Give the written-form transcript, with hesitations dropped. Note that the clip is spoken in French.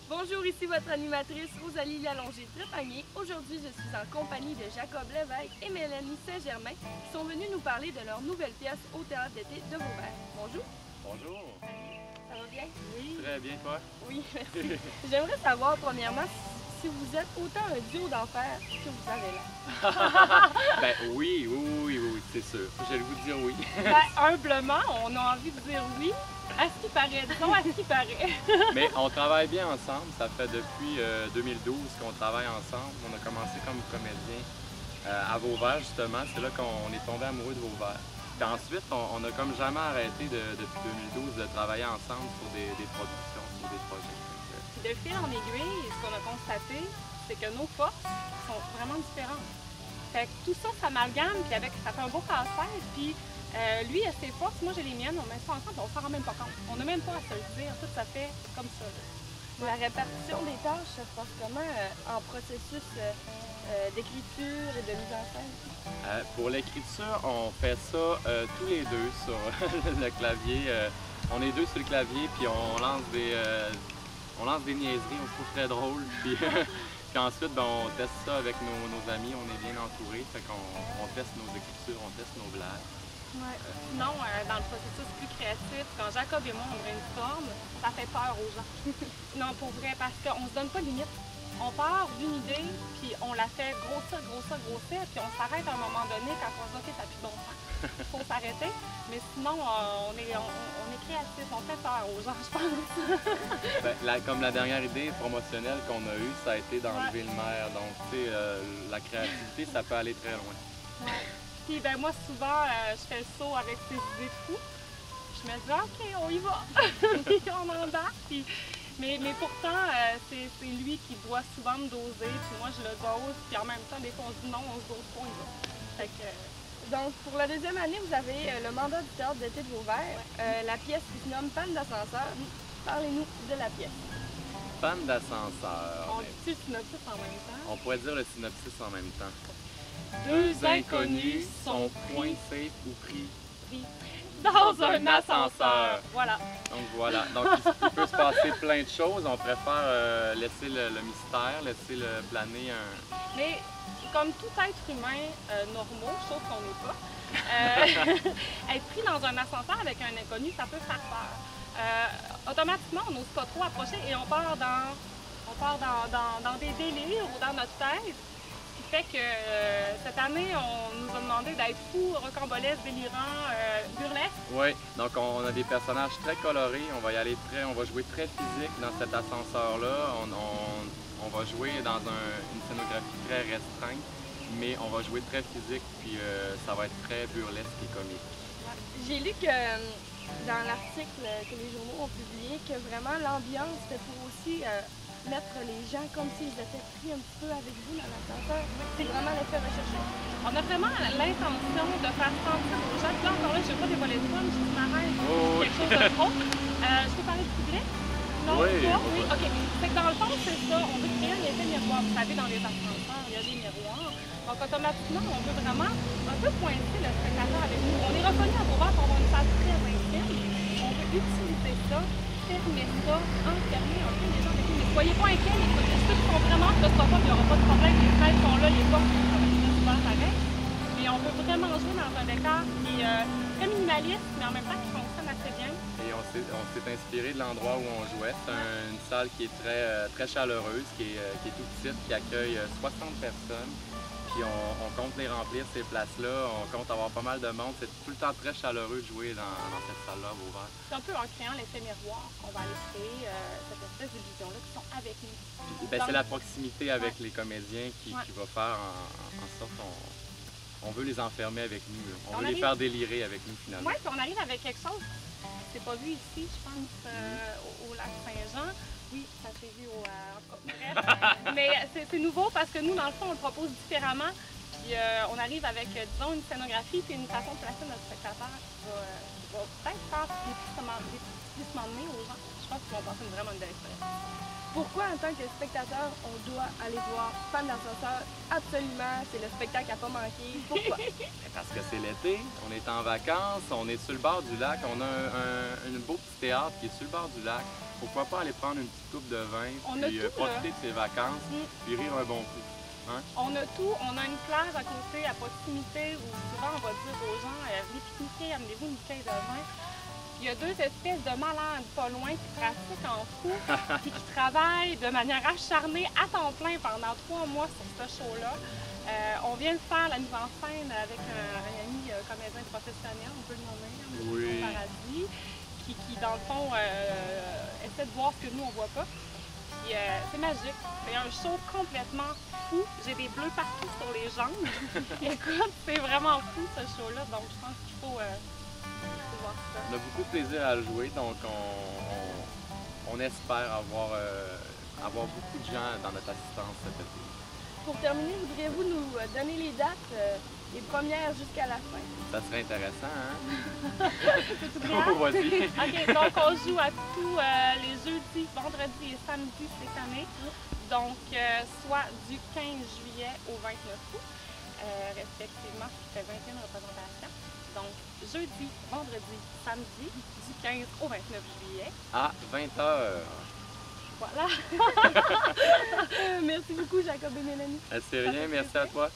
Bonjour, ici votre animatrice Rosalie Lalongé-Trépanier. Aujourd'hui, je suis en compagnie de Jacob Lévesque et Mélanie Saint-Germain qui sont venus nous parler de leur nouvelle pièce au Théâtre d'été de Vauvert. Bonjour. Bonjour. Ça va bien? Oui. Très bien, toi? Oui, merci. J'aimerais savoir, premièrement, si vous êtes autant un duo d'enfer que vous avez là. Ben oui, c'est sûr. J'ai le goût de dire oui. Ben, humblement, on a envie de dire oui. À ce qui paraît, disons à ce qui paraît. Mais on travaille bien ensemble. Ça fait depuis 2012 qu'on travaille ensemble. On a commencé comme comédien à Vauvert, justement. C'est là qu'on est tombé amoureux de Vauvert. Puis ensuite, on a comme jamais arrêté depuis 2012 de travailler ensemble sur des productions, sur des projets. De fil en aiguille, ce qu'on a constaté, c'est que nos forces sont vraiment différentes. Fait que tout ça s'amalgame, puis ça fait un beau casse-tête. Puis lui a ses forces, moi j'ai les miennes, on met ça ensemble, on s'en rend même pas compte. On n'a même pas à se le dire, tout ça fait comme ça. La répartition des tâches se passe comment en processus d'écriture et de mise en scène? Pour l'écriture, on fait ça tous les deux sur le clavier. On est deux sur le clavier, puis on lance des niaiseries, on se trouve très drôle. Puis, puis ensuite, ben, on teste ça avec nos amis, on est bien entourés. Fait qu'on teste nos écritures, on teste nos blagues. Ouais. Sinon, dans le processus plus créatif, quand Jacob et moi on brainstorm, ça fait peur aux gens. Non, pour vrai, parce qu'on se donne pas de limite. On part d'une idée, puis on la fait grossir, puis on s'arrête à un moment donné quand on se dit « OK, ça n'a plus de bon sens. Il faut s'arrêter. » Mais sinon, on est créatif, on fait peur aux gens, je pense. Ben, comme la dernière idée promotionnelle qu'on a eue, ça a été d'enlever le maire. Donc, tu sais, la créativité, ça peut aller très loin. Ouais. Puis ben moi souvent je fais le saut avec ces idées de fou. Je me dis OK, on y va. Puis on embarque. Mais pourtant c'est lui qui doit souvent me doser. Puis moi je le dose. Puis en même temps des fois on se dit non, on se dose pas, on y va. Fait que, Donc pour la deuxième année, vous avez le mandat du Théâtre d'été de Vauvert. La pièce qui se nomme Panne d'ascenseur. Parlez-nous de la pièce. Panne d'ascenseur. on dit le synopsis en même temps. On pourrait dire le synopsis en même temps. Deux inconnus sont coincés ou pris dans un ascenseur. Voilà. Donc voilà. Donc il peut se passer plein de choses. On préfère laisser le mystère, laisser le planer un. Mais comme tout être humain normaux, sauf qu'on n'est pas, être pris dans un ascenseur avec un inconnu, ça peut faire peur. Automatiquement, on n'ose pas trop approcher et on part dans des délires ou dans notre tête. Ce qui fait que cette année, on nous a demandé d'être fous, rocambolesques, délirants, burlesques. Oui, donc on a des personnages très colorés. On va y aller on va jouer très physique dans cet ascenseur-là. On va jouer dans une scénographie très restreinte, mais on va jouer très physique, puis ça va être très burlesque et comique. J'ai lu que dans l'article que les journaux ont publié, que vraiment l'ambiance c'était pour aussi mettre les gens comme s'ils étaient pris un petit peu avec vous dans l'ascenseur. C'est vraiment l'effet recherché. On a vraiment l'intention de faire sentir aux gens. Là encore là, je ne vais pas dévoiler de ça, mais je m'arrête quelque chose de trop. Je peux parler du public? Non, oui, pas? Oui, OK. Fait que dans le fond, c'est ça. On veut créer un effet miroir. Vous savez, dans les ascenseurs, il y a des miroirs. Donc automatiquement, on veut vraiment un peu pointer le spectateur avec nous. On est reconnu à Vauvert pour avoir une salle très intime. On veut utiliser ça, fermer ça, enfermer un peu les gens avec nous. Mais soyez pas inquiets, ceux qui sont vraiment claustrophobes, il n'y aura pas de problème. Les fenêtres sont là, les portes sont ouvertes pareil. Mais on veut vraiment jouer dans un décor qui est très minimaliste, mais en même temps qui fonctionne assez bien. Et on s'est inspiré de l'endroit où on jouait. C'est une salle qui est très chaleureuse, qui est tout petite, qui accueille 60 personnes. Puis on compte les remplir, ces places-là. On compte avoir pas mal de monde. C'est tout le temps très chaleureux de jouer dans cette salle-là, Vauvert. C'est un peu en créant l'effet miroir qu'on va aller créer cette espèce d'illusion-là qui sont avec nous. Ben, c'est la proximité avec les comédiens qui va faire en sorte qu'on veut les enfermer avec nous. On veut les faire délirer avec nous, finalement. Oui, puis on arrive avec quelque chose. C'est pas vu ici, je pense, au lac Saint-Jean. Oui, ça s'est vu en tout cas, bref. Mais c'est nouveau parce que nous, dans le fond, on le propose différemment. Puis on arrive avec, disons, une scénographie puis une façon de placer notre spectateur qui va peut-être faire des petits puisse m'emmener aux gens. Je pense qu'ils vont passer vraiment une belle expérience. Pourquoi, en tant que spectateur, on doit aller voir Femme d'ascenseur? Absolument, c'est le spectacle à pas manquer. Pourquoi? Parce que c'est l'été, on est en vacances, on est sur le bord du lac, on a un beau petit théâtre qui est sur le bord du lac. Pourquoi pas aller prendre une petite coupe de vin, On a puis tout, profiter de ses vacances, puis rire un bon coup. Hein? On a tout, on a une plage à côté à proximité où souvent on va dire aux gens venez pique-niquer, amenez-vous une bouteille de vin. Il y a deux espèces de malades pas loin qui pratiquent en fou et qui travaillent de manière acharnée à temps plein pendant 3 mois sur ce show-là. On vient de faire la mise en scène avec un ami comédien professionnel, on peut le nommer, Oui. Paradis, qui dans le fond essaie de voir ce que nous on voit pas. Puis c'est magique, c'est un show complètement fou. J'ai des bleus partout sur les jambes. Écoute, c'est vraiment fou ce show-là, donc je pense qu'il faut voir ça. On a beaucoup de plaisir à le jouer, donc on espère avoir beaucoup de gens dans notre assistance cet été. Pour terminer, voudriez-vous nous donner les dates, les premières jusqu'à la fin? Ça serait intéressant, hein? C'est tout bien? Vas-y. OK, donc on joue à tous les jeudis, vendredis et samedis cette année. Donc, soit du 15 juillet au 29 août, respectivement, ça fait 21 représentations. Donc, jeudi, vendredi, samedi, du 15 au 29 juillet. À 20h. Voilà. Merci beaucoup, Jacob et Mélanie. C'est rien, merci à toi.